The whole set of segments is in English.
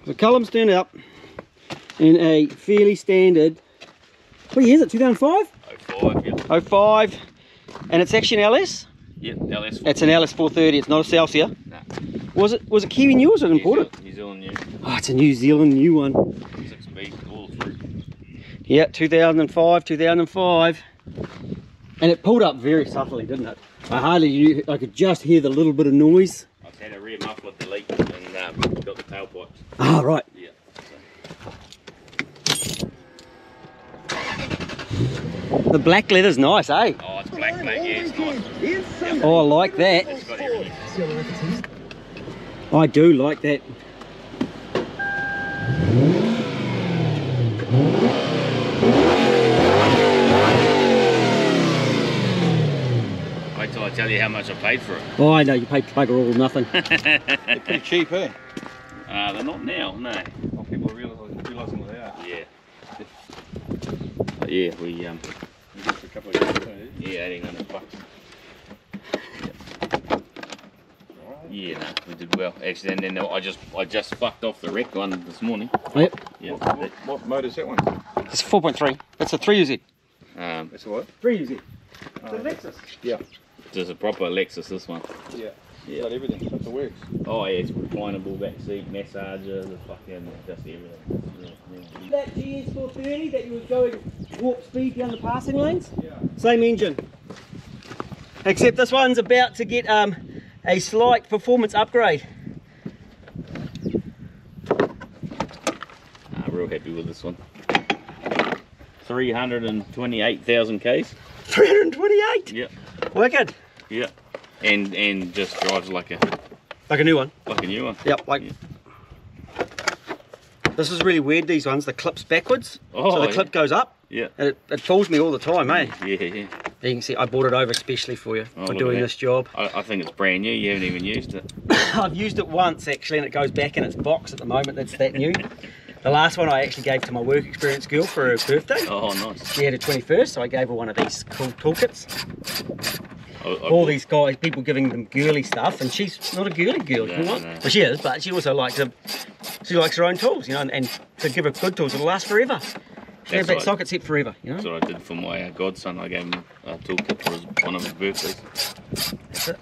The Callums turned up in a fairly standard, what year is it, 2005? 05, yeah. 05, and it's actually an LS? Yep, LS430. It's an LS430, it's not a Celsius. Nah. Was it Kiwi new or was it imported? New Zealand new. Oh, it's a New Zealand new one. 6B, all through. Yeah, 2005. And it pulled up very subtly, didn't it? I hardly knew, I could just hear the little bit of noise. I just had a rear muffler delete and got the tailpipes. Ah, right. Yeah. The black leather's nice, eh? Oh, it's black, yeah, it's nice. Yep. Oh, I like that. It's got everything. I do like that. Wait till I tell you how much I paid for it. Oh, I know, you paid bugger all or nothing. They're pretty cheap, eh? They're not now, no. Oh, people are realising what they are. Yeah. But yeah, we Just for a couple of years, yeah, 1800 bucks. Yeah, no, we did well. Actually, and then I just fucked off the wreck one this morning. Yep. Yeah. What motor is that one? It's 4.3. It's a 3UZ. It's a what? 3UZ. It's a Lexus. Yeah. It's a proper Lexus, this one. Yeah. Yeah. Got everything. Got the works. Oh yeah, it's reclinable back seat, massager, the fucking just everything. Yeah. That GS430 that you were going warp speed down the passing lanes? Yeah. Same engine. Except this one's about to get a slight performance upgrade. Real happy with this one. 328,000 Ks. 328? Yep. Wicked. Yep. And just drives like a new one. new one. Yep, like. Yeah. This is really weird, these ones. The clip's backwards. Oh, so the yeah. clip goes up. Yeah. And it fools me all the time, eh? Yeah, yeah. You can see I bought it over especially for you, Oh, for look doing at that. this job. I think it's brand new. You haven't even used it. I've used it once actually, and it goes back in its box at the moment. It's that new. The last one I actually gave to my work experience girl for her birthday. Oh, nice. She had her 21st, so I gave her one of these cool toolkits. I All these guys, people giving them girly stuff, and she's not a girly girl. No, You know? no. Well, she is, but she also likes them. She likes her own tools, you know, and to give her good tools, it'll last forever. She have that right. socket set forever, you know. That's what I did for my godson. I gave him a toolkit for one of his birthdays. That's it.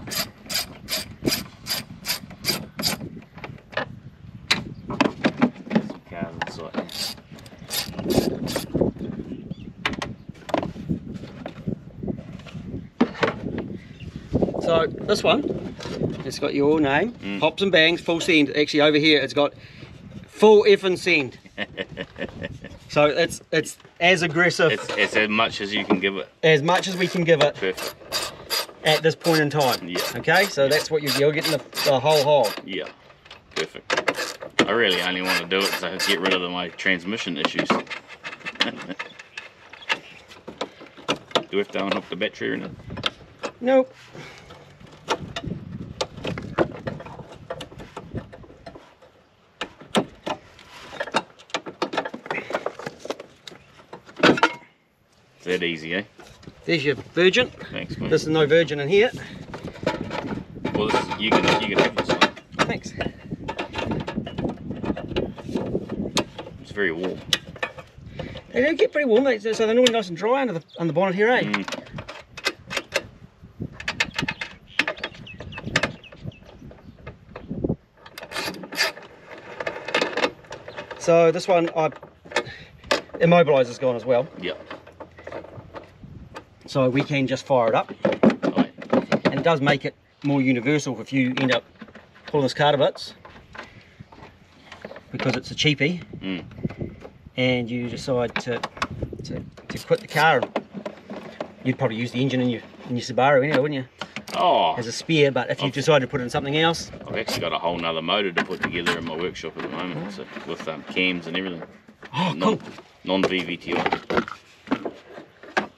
Some cars inside. So this one, it's got your name, Hops and Bangs, full send. Actually over here, it's got full effing send. So it's as aggressive It's as much as you can give it. as much as we can give it Perfect. at this point in time. Yeah. Okay, so that's what you're getting the whole hog. Yeah. Perfect. I really only want to do it so I can get rid of my transmission issues. Do we have to unhook the battery in it? Nope. It's that easy, eh? There's your virgin. Thanks, mate. This is no virgin in here. Well, this is, you can have this one. Thanks. It's very warm. They do get pretty warm, so they're normally nice and dry under the bonnet here, eh? So this one, immobiliser's gone as well, Yep. so we can just fire it up, Right. and it does make it more universal if you end up pulling this car to bits, because it's a cheapie, and you decide to quit the car. You'd probably use the engine in your Subaru anyway, wouldn't you? Oh, As a spare, but if you decide to put it in something else, I've actually got a whole nother motor to put together in my workshop at the moment, so, with cams and everything. oh, cool. Non-VVTI.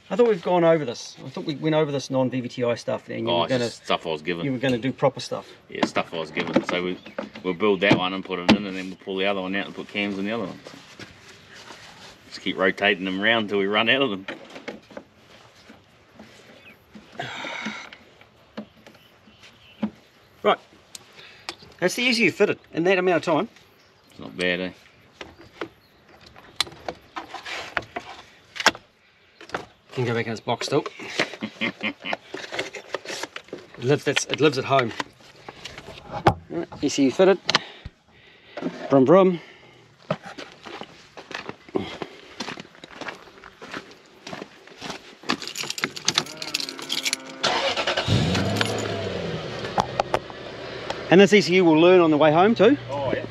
I thought we've gone over this. I thought we went over this non-VVTI stuff, and you Oh, were it's gonna just stuff I was given. you were gonna do proper stuff. Yeah, stuff I was given. So we'll build that one and put it in, and then we'll pull the other one out and put cams in the other one. So just keep rotating them around until we run out of them. Right. That's the easier you fit it in that amount of time. It's not bad, eh? Can go back in its box still. It lives at home. Right, ECU fitted. Brum brum. And this ECU will learn on the way home too. Oh yeah.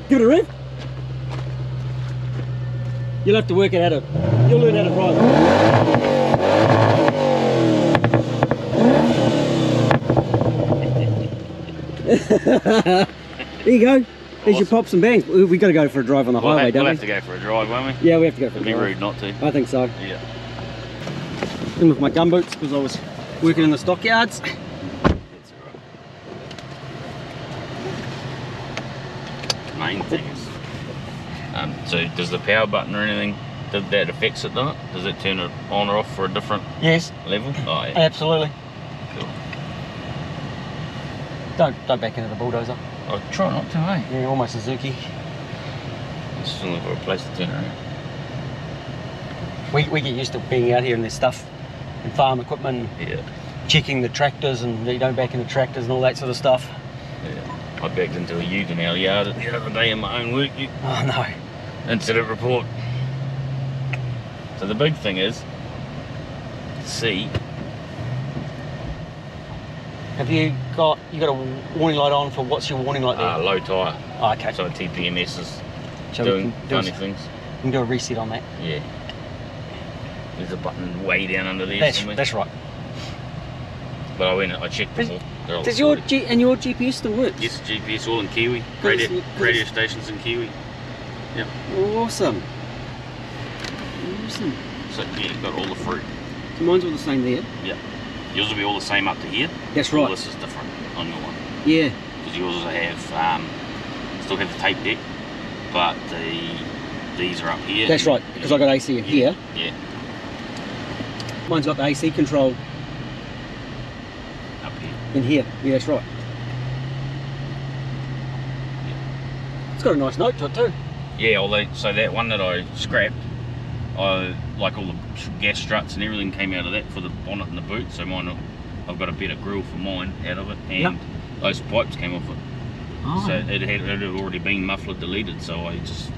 Give it a rev. You'll have to work it out. You'll learn how to drive. There you go. There's your pops and bangs. We've got to go for a drive on the highway, don't we? We'll have to go for a drive, won't we? Yeah, we have to go for a It'd be drive. rude not to. I think so. Yeah. In with my gumboots because I was working in the stockyards. That's alright. Main thing is, so does the power button or anything, that affects it, doesn't it? Does it turn it on or off for a different Yes, level? Oh yeah. absolutely. Cool. Don't back into the bulldozer. I'll try not to, eh? Yeah, almost Suzuki. I'm just looking for a place to turn it around. We get used to being out here and there's stuff and farm equipment, Yeah. checking the tractors, and you don't back into tractors and all that sort of stuff. Yeah. I backed into a ute in our yard the other day in my own work ute. Oh no. Incident report. So the big thing is, see, Have you got a warning light on for what's your warning light there? low tyre. Oh, okay. So TPMS is So doing we funny things. we can do a reset on that. Yeah. There's a button way down under there somewhere. That's right. But I checked them all. They're all Does your sorted. your GPS still work? Yes, GPS all in Kiwi. Good, Radio stations in Kiwi. Yep. Awesome. Awesome. So yeah, you've got all the fruit. So mine's all the same there. Yep. Yours will be all the same up to here. That's All right. this is different on your one. Yeah. Because yours will have still have the tape deck, but these are up here. That's right, because I got AC in here. Yeah. Mine's got the AC control Up here. in here. Yeah, that's right. It's got a nice note to it too. Yeah, although so that one that I scrapped, like all the gas struts and everything came out of that for the bonnet and the boot. So mine, I've got a better grill for mine out of it, and those pipes came off it. Oh. So it had already been muffler deleted. So I just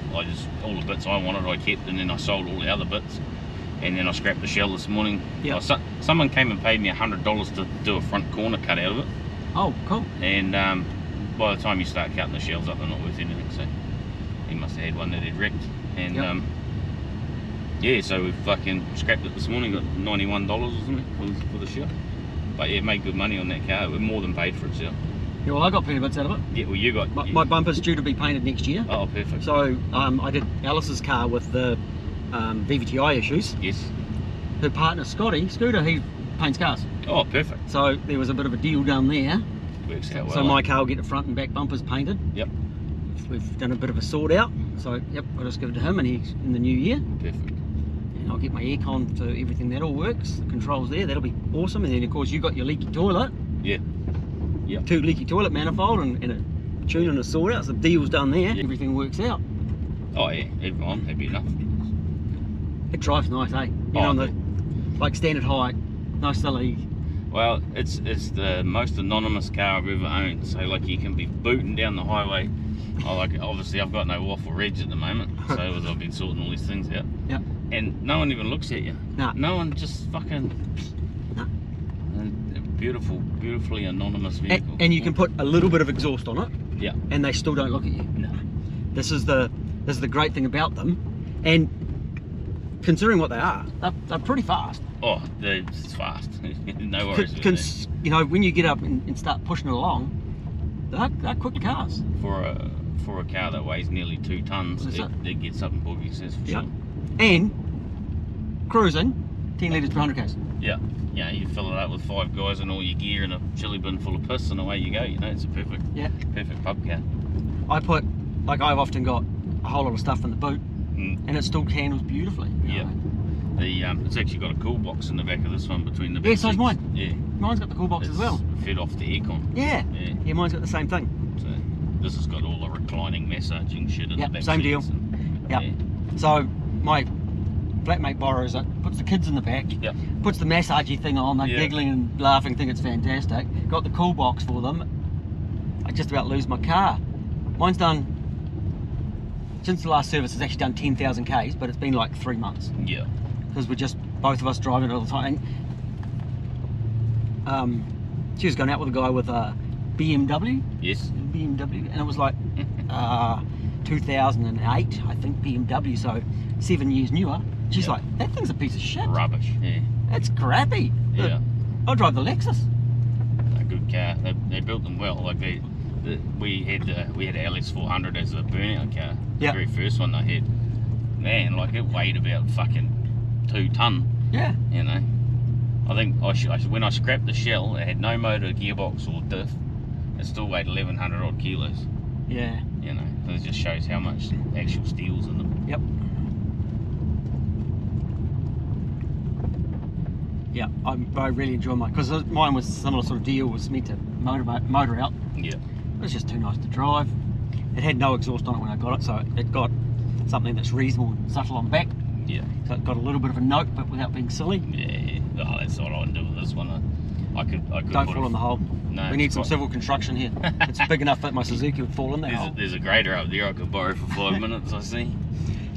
all the bits I wanted I kept, and then I sold all the other bits, and then I scrapped the shell this morning. Yeah. Someone came and paid me $100 to do a front corner cut out of it, Oh, cool. and by the time you start cutting the shells up, they're not worth anything. So he must have had one that he'd wrecked, and yeah, so we fucking scrapped it this morning. Got $91 or something for the shell. But yeah, made good money on that car. We more than paid for itself. Yeah, well, I got plenty of bits out of it. Yeah, well, you got My bumper's due to be painted next year. Oh, perfect. So I did Alice's car with the VVTi issues. Yes. Her partner Scooter, he paints cars. Oh, perfect. So there was a bit of a deal done there. Works out well. So my car will get the front and back bumpers painted. Yep. We've done a bit of a sort out. So yep, I'll just give it to him, and he's in the new year. Perfect. And I'll get my aircon to everything, that all works. The controls there, that'll be awesome. And then of course you got your leaky toilet. Yeah. Yep. 2 leaky toilet manifold and a tune and a sort out. So the deal's done there. Yeah. Everything works out. Oh yeah, I'm happy enough. It drives nice, eh? You know, on the like standard height, nice silly. Well, it's the most anonymous car I've ever owned. So like you can be booting down the highway. Obviously I've got no waffle reg at the moment, so as I've been sorting all these things out. Yep. And no one even looks at you. Nah. No one, just fucking. Nah. Beautifully anonymous vehicle. And you can put a little bit of exhaust on it. Yeah. And they still don't look at you. No. This is the great thing about them. And considering what they are, they're pretty fast. Oh, it's fast. No worries. With You know, when you get up and start pushing it along, they're quick cars. that. For a car that weighs nearly 2 tons, it gets up in boogies, that's for sure. And cruising 10 litres per 100 k's. Yeah. Yeah, you fill it up with 5 guys and all your gear and a chili bin full of piss, and away you go. You know, it's a perfect pub car. I've often got a whole lot of stuff in the boot, and it still handles beautifully. Yeah. It's actually got a cool box in the back of this one between the back Yeah, so's seats. mine. Yeah. Mine's got the cool box as well. Fed off the aircon. Yeah. Yeah. Yeah, mine's got the same thing. So this has got all the reclining massaging shit in Yep, the back same deal. seats and- Yep. Yeah. So my flatmate borrows it, puts the kids in the back, Yep. puts the massagey thing on, they're Yeah. giggling and laughing, think it's fantastic. Got the cool box for them. I just about lose my car. Mine's done, since the last service, it's actually done 10,000 Ks, but it's been like 3 months. Yeah. Because we're just, both of us driving it all the time. She was going out with a guy with a BMW, Yes. and it was like 2008, I think, BMW, so 7 years newer. She's Yeah. like, that thing's a piece of shit. Rubbish. Yeah. It's crappy. Yeah. I'll drive the Lexus. A good car. They built them well. Like we had LS400 as a burnout car. Yeah. The very first one they had. Man, like it weighed about fucking 2 ton. Yeah. You know. I think when I scrapped the shell, it had no motor, gearbox, or diff. It still weighed 1,100 odd kilos. Yeah. You know, so it just shows how much actual steel's in them. Yep. Yeah, I really enjoy mine, because mine was a similar sort of deal, was meant to motor out. Yeah. It was just too nice to drive. It had no exhaust on it when I got it, so it got something that's reasonable and subtle on the back. Yeah. So it got a little bit of a note, but without being silly. Yeah. Oh, that's what I would do with this one. I could Don't put fall in the hole. No, We need it's some quite- civil construction here. It's big enough that my Suzuki would fall in that hole. There's a grader up there I could borrow for 5 minutes, I see.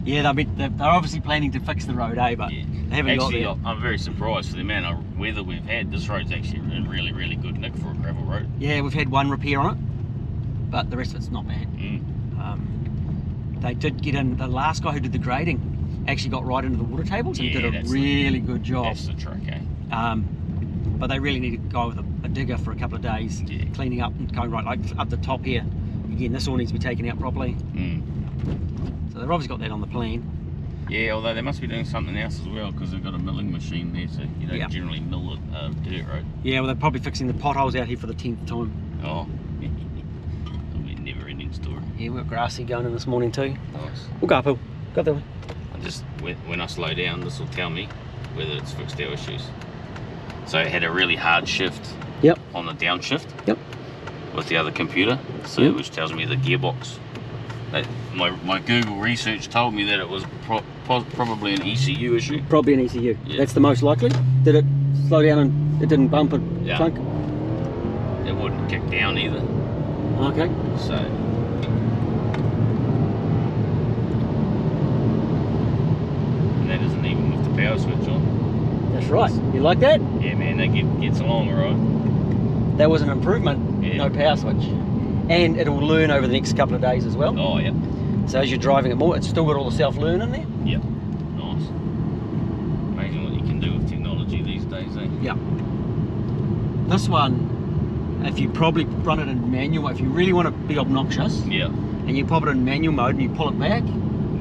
Yeah, they're obviously planning to fix the road, but Yeah. they haven't Actually, got there. I'm very surprised for the amount of weather we've had. This road's actually in really, really good nick for a gravel road. Yeah, we've had one repair on it, but the rest of it's not bad. They did get in, the last guy who did the grading actually got right into the water tables and Yeah, did a that's really good job. That's the trick, eh? But they really need to go with a digger for a couple of days, Yeah. cleaning up and going right, like up the top here. Again, this all needs to be taken out properly. So they've obviously got that on the plan. Yeah, although they must be doing something else as well because they've got a milling machine there, so you don't Yeah. generally mill a dirt road. Yeah, well, they're probably fixing the potholes out here for the 10th time. Oh, it'll be a never-ending story. Yeah, we've got grassy going in this morning too. Nice. We'll go uphill. Go that way. I just when I slow down, this will tell me whether it's fixed our issues. So it had a really hard shift Yep. on the downshift. Yep. With the other computer, so Yep. which tells me the gearbox. My Google research told me that it was probably an ECU issue. Probably an ECU. Yeah. That's the most likely. Did it slow down and it didn't bump and Yeah. clunk? It wouldn't kick down either. Okay. So and that isn't even with the power switch on. That's right. You like that? Yeah, man, that gets along alright. That was an improvement. Yeah. No power switch. And it'll learn over the next couple of days as well. Oh yeah. So as you're driving it more, it's still got all the self-learn in there. Yep. Nice. Amazing what you can do with technology these days, eh? Yeah. This one, if you probably run it in manual, if you really want to be obnoxious, Yeah. and you pop it in manual mode and you pull it back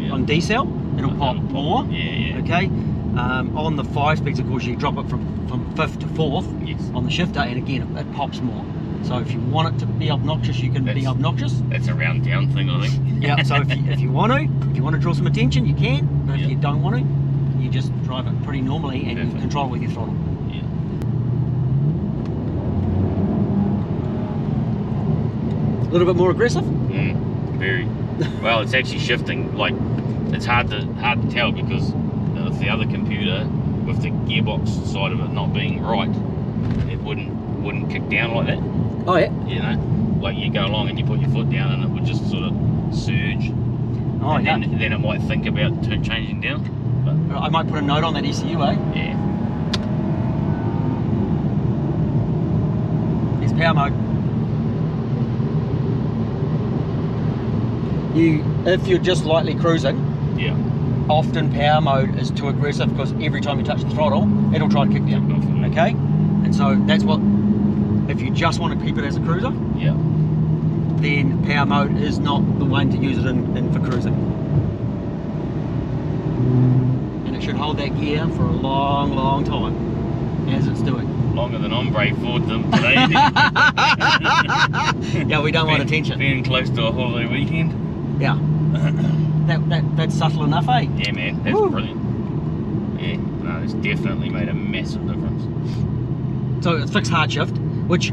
Yeah. on decel, it'll pop more. Yeah, yeah. Okay. On the 5 speeds, of course, you drop it from 5th to 4th Yes. on the shifter, and again, it pops more. So if you want it to be obnoxious, you can be That's- obnoxious. That's a round down thing, I think. Yeah. So if you want to draw some attention, you can. But if Yeah. you don't want to, you just drive it pretty normally, and Perfect. you control it with your throttle. Yeah. A little bit more aggressive. Very. Well, it's actually shifting. Like, it's hard to tell because with the other computer, with the gearbox side of it not being right, it wouldn't kick down like that. Oh yeah. You know, like you go along and you put your foot down and it would just sort of surge. Oh and yeah. then it might think about changing down. But I might put a note on that ECU, eh? yeah. It's power mode. If you're just lightly cruising, Yeah. often power mode is too aggressive because every time you touch the throttle, it'll try to kick down. Okay? And so that's what, if you just want to keep it as a cruiser, Yeah. then power mode is not the one to use it in for cruising. And it should hold that gear for a long, long time as it's doing. Longer than I'm brave for them today. Yeah, we don't want attention. Being close to a holiday weekend. Yeah. that's subtle enough, eh? Yeah, man, that's Woo. brilliant. Yeah, no, it's definitely made a massive difference. So it's fixed hard shift, which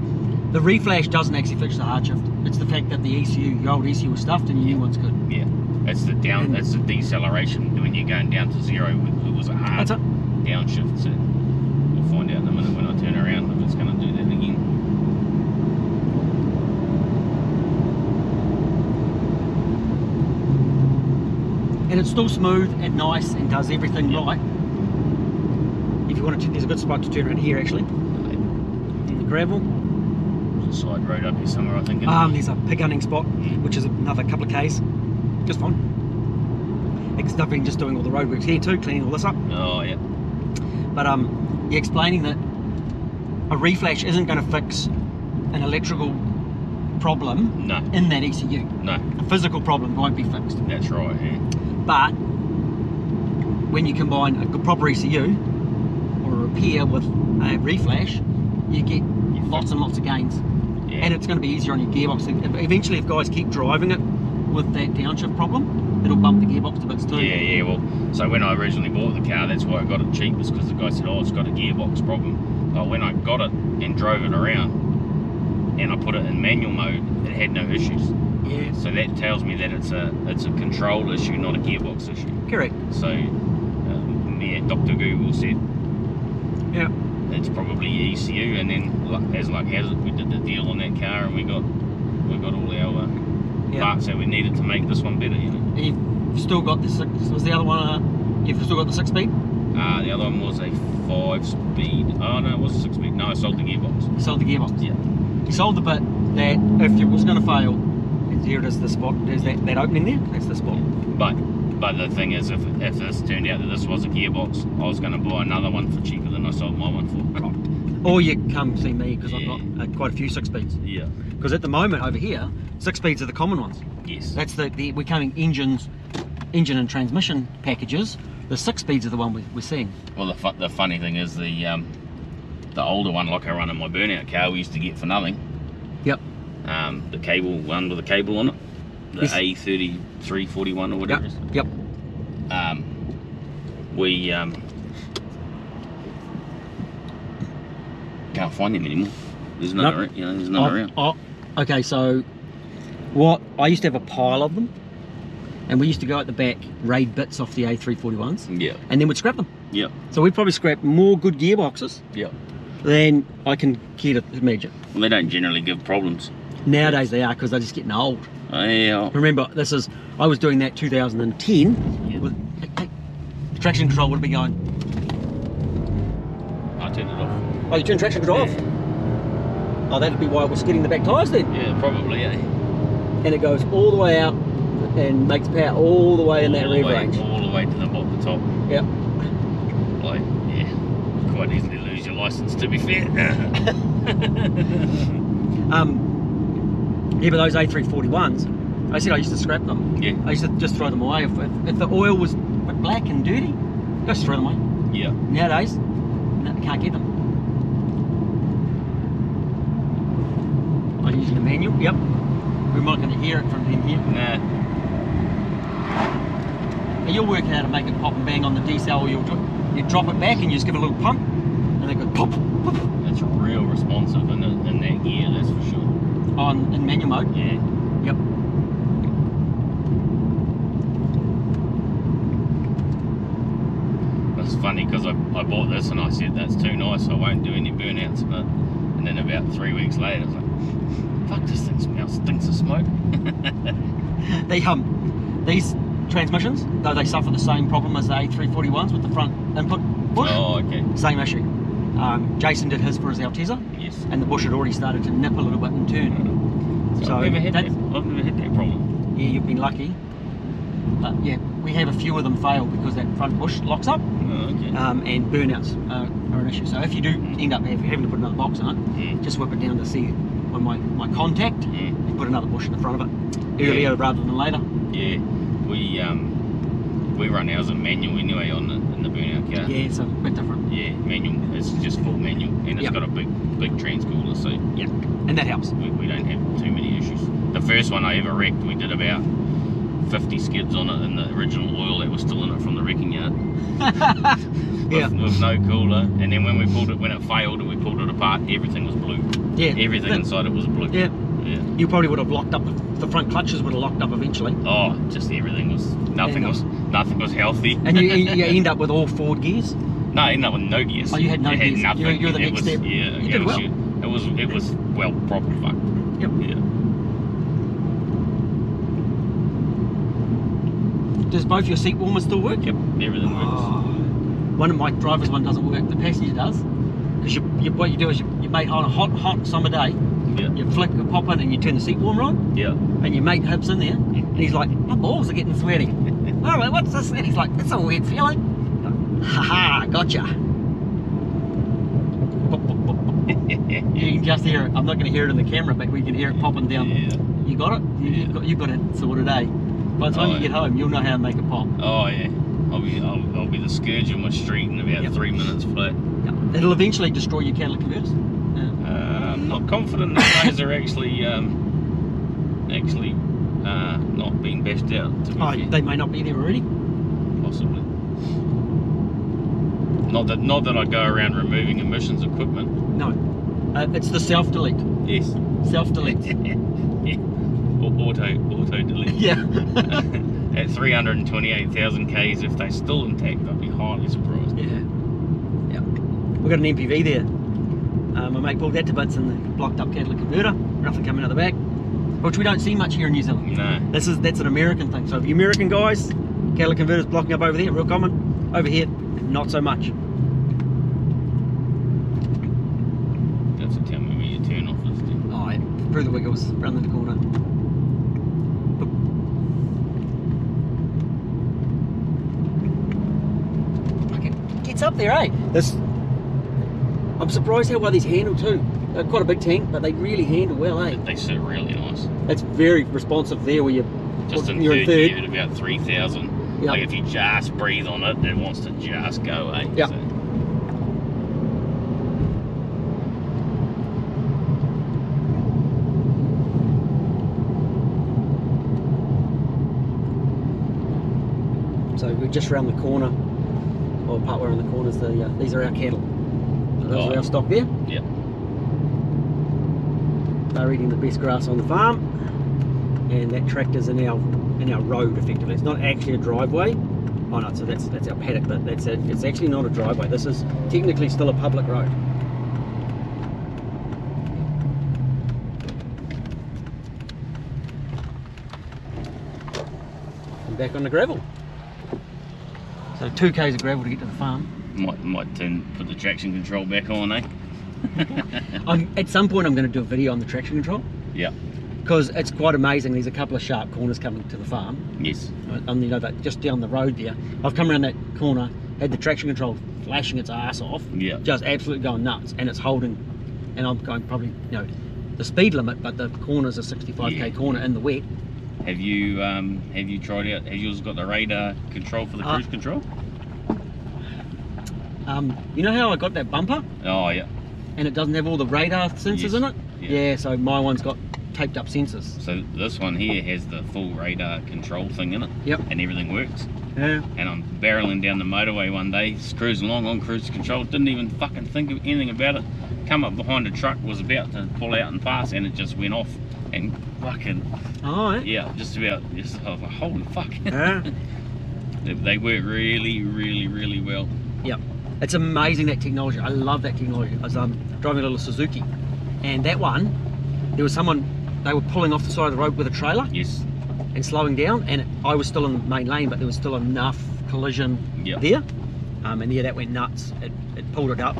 the reflash doesn't actually fix the hard shift. It's the fact that the ECU, your old ECU was stuffed and your new one's good. Yeah, it's the it's the deceleration when you're going down to zero. It was a hard downshift. So we'll find out in a minute when I turn around if it's going to do that again. And it's still smooth and nice and does everything right. If you want to, there's a good spot to turn around here actually. In the gravel. There's a side road up here somewhere, I think. There's a pig hunting spot, which is another couple of Ks. Just fine. Because I've been just doing all the roadworks here too, cleaning all this up. Oh yeah. But you're explaining that a reflash isn't going to fix an electrical problem in that ECU. No. A physical problem won't be fixed. That's right, yeah. But when you combine a good proper ECU or a repair with a reflash, you get lots and lots of gains. Yeah. And it's going to be easier on your gearbox. Eventually, if guys keep driving it with that downshift problem, it'll bump the gearbox to bits too. Yeah, well, so when I originally bought the car, that's why I got it cheap, is because the guy said, oh, it's got a gearbox problem. But when I got it and drove it around, and I put it in manual mode, it had no issues. Yeah. So that tells me that it's a control issue, not a gearbox issue. Correct. So, yeah, Dr. Google said, yeah, it's probably ECU, and then as luck has it, we did the deal on that car, and we got all our parts that we needed to make this one better. You know. You've still got the six. Was the other one? You've still got the 6-speed? The other one was a 5-speed. Oh no, it was a 6-speed. No, I sold the gearbox. You sold the gearbox. Yeah. You sold the bit that if it was going to fail, here it is, the spot. There's that opening there. That's the spot. But the thing is, if this turned out that this was a gearbox, I was going to buy another one for cheaper than I sold my one for. Right. Or you come see me because I've got quite a few 6-speeds. Yeah. Because at the moment over here, 6-speeds are the common ones. Yes. That's we're coming engine and transmission packages. The 6-speeds are the one we're seeing. Well, the funny thing is the older one, like I run in my burnout car, we used to get for nothing. Yep. The cable one with a cable on it, the A3341 or whatever. Yep. We can't find them anymore. There's none around. You know, there's none around. Okay, so I used to have a pile of them, and we used to go at the back, raid bits off the A341s. Yeah. And then we'd scrap them. Yeah. So we'd probably scrap more good gearboxes. Yeah. Than I can care to imagine. Well, they don't generally give problems. Nowadays they are, because they're just getting old. Yeah. Remember, I was doing that 2010. Yeah. With, hey, the traction control would be going. I turned it off. Oh, you turned traction control off? Oh, that'd be why it was skidding the back tyres then. Yeah, probably, yeah. And it goes all the way out and makes power all the way in that rev range. All the way to the top. Yep. Like, yeah, quite easily lose your license, to be fair. Yeah, but those A341s, I said I used to scrap them. Yeah. I used to just throw them away. If the oil was black and dirty, just throw them away. Yeah. Nowadays, no, can't get them. I'm using the manual. Yep. We're not going to hear it from in here. Nah. You'll work out how to make it pop and bang on the decel, or you drop it back and you just give it a little pump, and they go pop, pop. It's real responsive in that gear, that's for sure. In manual mode? Yeah. Yep. That's funny because I bought this and I said that's too nice, I won't do any burnouts, and then about 3 weeks later I was like, fuck, this thing stinks of smoke. These transmissions, though they suffer the same problem as the A341s with the front input bush. Oh, okay. Same issue. Jason did his for his Altezza. Yes. And the bush had already started to nip a little bit and turn. So I've never had that problem. Yeah, you've been lucky. But yeah, we have a few of them fail because that front bush locks up. Oh, okay. And burnouts are an issue. So if you do end up having to put another box on it, just whip it down to see on my contact and put another bush in the front of it earlier rather than later. Yeah, we run ours in manual anyway in the burnout car. Yeah, it's a bit different. Yeah, manual. It's just full manual, and it's got a big transcooler, so yeah, and that helps. We don't have too many issues. The first one I ever wrecked, we did about 50 skids on it and the original oil that was still in it from the wrecking yard. Yeah. With no cooler, and then when we pulled it, when it failed and we pulled it apart, everything was blue. Yeah. Everything inside it was blue. Yeah. Yeah. You probably would have locked up, the front clutches would have locked up eventually. Oh, just everything was, nothing was healthy. And you end up with all Ford gears? No, I ended up with no gears. Oh, you had no It gears. nothing. You're the It next was, step. Yeah, You did well. It was well proper fucked. Yep. Yeah. Does both your seat warmers still work? Yep, everything works. Oh. One of my driver's one doesn't work, the passenger does. Because what you do is you mate on a hot summer day, Yeah. you flick a pop in and you turn the seat warmer on, Yeah. and your mate hips in there, and he's like, my balls are getting sweaty. All right, what's this? And he's like, it's a weird feeling. Haha, gotcha. You can just hear it. I'm not going to hear it in the camera, but we can hear it popping down. Yeah. You got it? You've got it sorted, eh? By the time you get home, you'll know how to make it pop. Oh yeah. I'll be the scourge of my street in about 3 minutes flat. Yep. It'll eventually destroy your catalytic converters. I'm not confident that those are actually not being bashed out. To be fair. They may not be there already. Possibly. Not that I go around removing emissions equipment. No. It's the self-delete. Yes. Self-delete. Yeah. Auto delete. Yeah. At 328,000 Ks, if they're still intact, I'd be highly surprised. Yeah. Yeah. We've got an MPV there. My mate pulled that to bits in the blocked up catalytic converter. Nothing coming out the back. Which we don't see much here in New Zealand. No. That's an American thing. So if you American guys, catalytic converters blocking up over there, real common. Over here, not so much. You have to tell me where your turn off is then. Oh, yeah. Through the wiggles, round the corner. Okay, gets up there, eh? I'm surprised how well these handle too. They're quite a big tank, but they really handle well, eh? They sit really nice. It's very responsive there where Just in you're third in gear at about 3,000. Yep. Like if you just breathe on it, it wants to just go, eh? Yep. So, So we're just around the corner, or part way around the corners. These are our cattle. So those are our stock there. Yep. They're eating the best grass on the farm, and that tractor's in our road effectively. It's not actually a driveway. Oh no, so that's our paddock, but that's it. It's actually not a driveway. This is technically still a public road. And back on the gravel. So 2 k's of gravel to get to the farm. Might put the traction control back on, eh? At some point I'm going to do a video on the traction control. Yeah. Because it's quite amazing. There's a couple of sharp corners coming to the farm. Yes. You know, that just down the road there. I've come around that corner, had the traction control flashing its ass off. Yeah. Just absolutely going nuts, and it's holding. And I'm going probably, you know, the speed limit, but the corner's a 65k corner in the wet. Have you tried out? Have yours got the radar control for the cruise control? You know how I got that bumper? Oh yeah. And it doesn't have all the radar sensors in it? Yeah, so my one's got taped up sensors. So this one here has the full radar control thing in it. Yep. And everything works. Yeah. And I'm barreling down the motorway one day, cruising along on cruise control, didn't even fucking think of anything about it. Come up behind a truck, was about to pull out and pass, and it just went off and fucking, Oh, yeah. yeah, just I was like, holy fuck. Yeah. They work really, really, really well. Yep. It's amazing, that technology. I love that technology. I was driving a little Suzuki, and that one, there was someone, they were pulling off the side of the road with a trailer. Yes. And slowing down, and I was still in the main lane, but there was still enough collision there. And yeah, that went nuts. It pulled it up.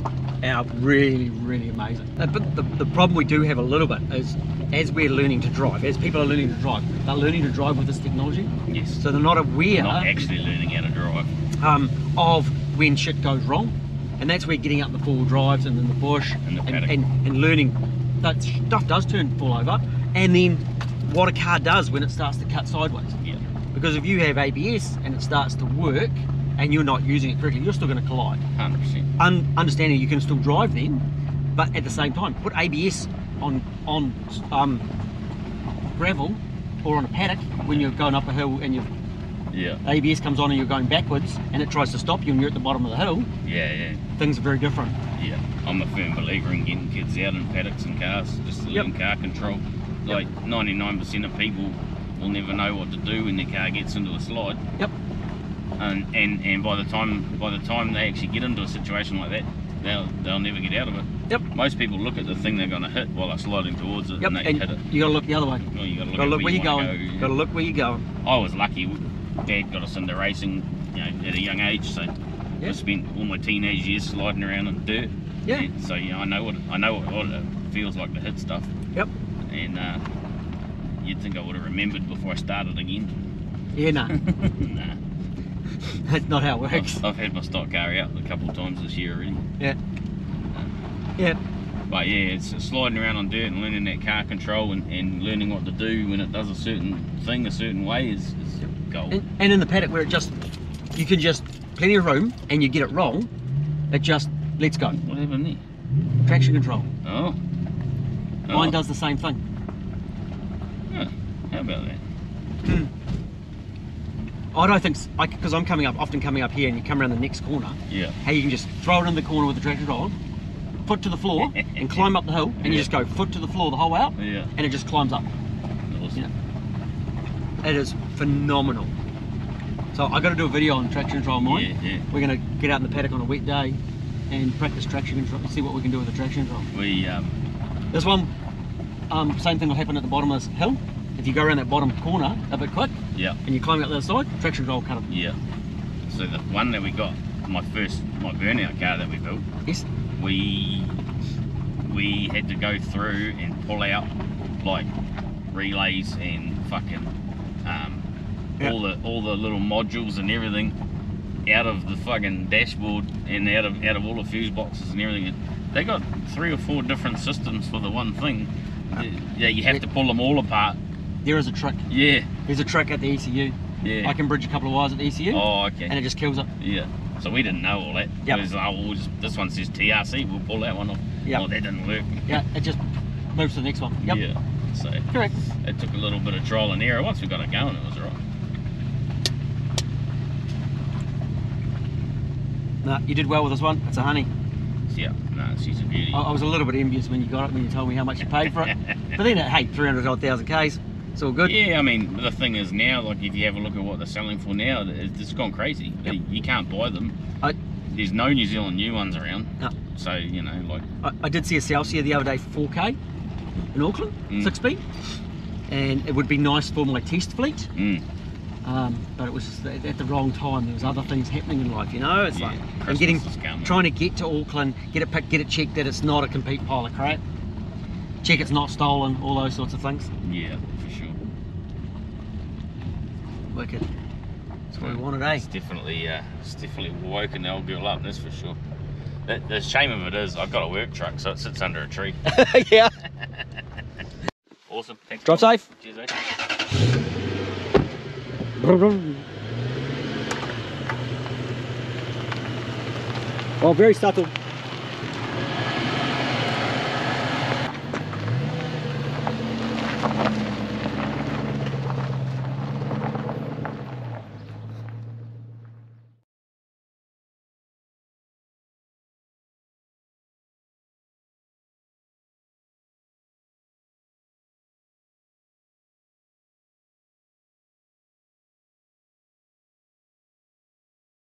Really, really amazing. But the problem we do have a little bit is, as we're learning to drive, as people are learning to drive, they're learning to drive with this technology. Yes. So they're not aware. They're not actually learning how to drive. Of when shit goes wrong, and that's where getting up the four-wheel drives and in the bush and learning that stuff does fall over, and then what a car does when it starts to cut sideways. Yeah. Because if you have ABS and it starts to work and you're not using it correctly, you're still going to collide. 100%. Understanding you can still drive then, but at the same time, put ABS on gravel or on a paddock when you're going up a hill and your Yeah. ABS comes on and you're going backwards and it tries to stop you and you're at the bottom of the hill, Yeah. things are very different. Yeah. I'm a firm believer in getting kids out in paddocks and cars, just to learn car control. Like 99% of people will never know what to do when their car gets into a slide. Yep. And by the time they actually get into a situation like that, they'll never get out of it. Yep. Most people look at the thing they're going to hit while they're sliding towards it, Yep. and they And hit it. you got to look the other way. Well, you got to Got to look where you're wanna going. go. Got to look where you're going. I was lucky. Dad got us into racing, at a young age, so I spent all my teenage years sliding around in dirt. Yeah. And so I know what it feels like to hit stuff. Yep. And you'd think I would have remembered before I started again. Yeah, nah. Nah. That's not how it works. I've had my stock car out a couple of times this year already. Yeah. Yeah. But yeah, it's sliding around on dirt and learning that car control and learning what to do when it does a certain thing a certain way is gold. And in the paddock where you can just, plenty of room and you get it wrong, it just lets go. What happened there? Traction control. Oh. Mine does the same thing. Huh. How about that? I don't think, because I'm often coming up here and you come around the next corner, Yeah. how you can just throw it in the corner with the traction control on, foot to the floor and climb up the hill, and you just go foot to the floor the whole way up, Yeah. and it just climbs up. Awesome. You know, it is phenomenal. So I got to do a video on traction control on mine. Yeah. We're going to get out in the paddock on a wet day and practice traction control, see what we can do with the traction control. This one, same thing will happen at the bottom of this hill. If you go around that bottom corner a bit quick, Yeah. and you climb out the other side, traction control will cut it. Yeah. So the one that we got, my burnout car that we built, Yes. we had to go through and pull out like relays and fucking all the little modules and everything out of the fucking dashboard and out of all the fuse boxes and everything. And they got 3 or 4 different systems for the one thing. Yeah, you have to pull them all apart. There is a trick. Yeah. There's a trick at the ECU. Yeah. I can bridge a couple of wires at the ECU. Oh, okay. And it just kills it. Yeah. So we didn't know all that. Yep. It was, this one says TRC, we'll pull that one off. Yep. Oh, that didn't work. Yeah, it just moves to the next one. Yep. Yeah. So Correct. it took a little bit of trial and error. Once we got it going, it was alright. No, you did well with this one. It's a honey. Yeah, no, she's a beauty. I was a little bit envious when you got it, when you told me how much you paid for it. But then, hey, 300,000 Ks, it's all good. Yeah, I mean, the thing is now, like if you have a look at what they're selling for now, it's gone crazy. Yep. You can't buy them. There's no New Zealand new ones around. No. So, you know, like... I did see a Celsius the other day for 4K in Auckland, 6-speed. And it would be nice for my test fleet. But it was just at the wrong time. There was other things happening in life, you know. It's like and trying to get to Auckland, get it checked that it's not a complete pile of crap. Check it's not stolen, all those sorts of things. Yeah, for sure. Wicked. That's what we wanted, eh? It's definitely woken the old girl up. That's for sure. The shame of it is I've got a work truck, so it sits under a tree. Yeah. Awesome. Thanks. Drive safe. Cheers, mate. Oh, very subtle.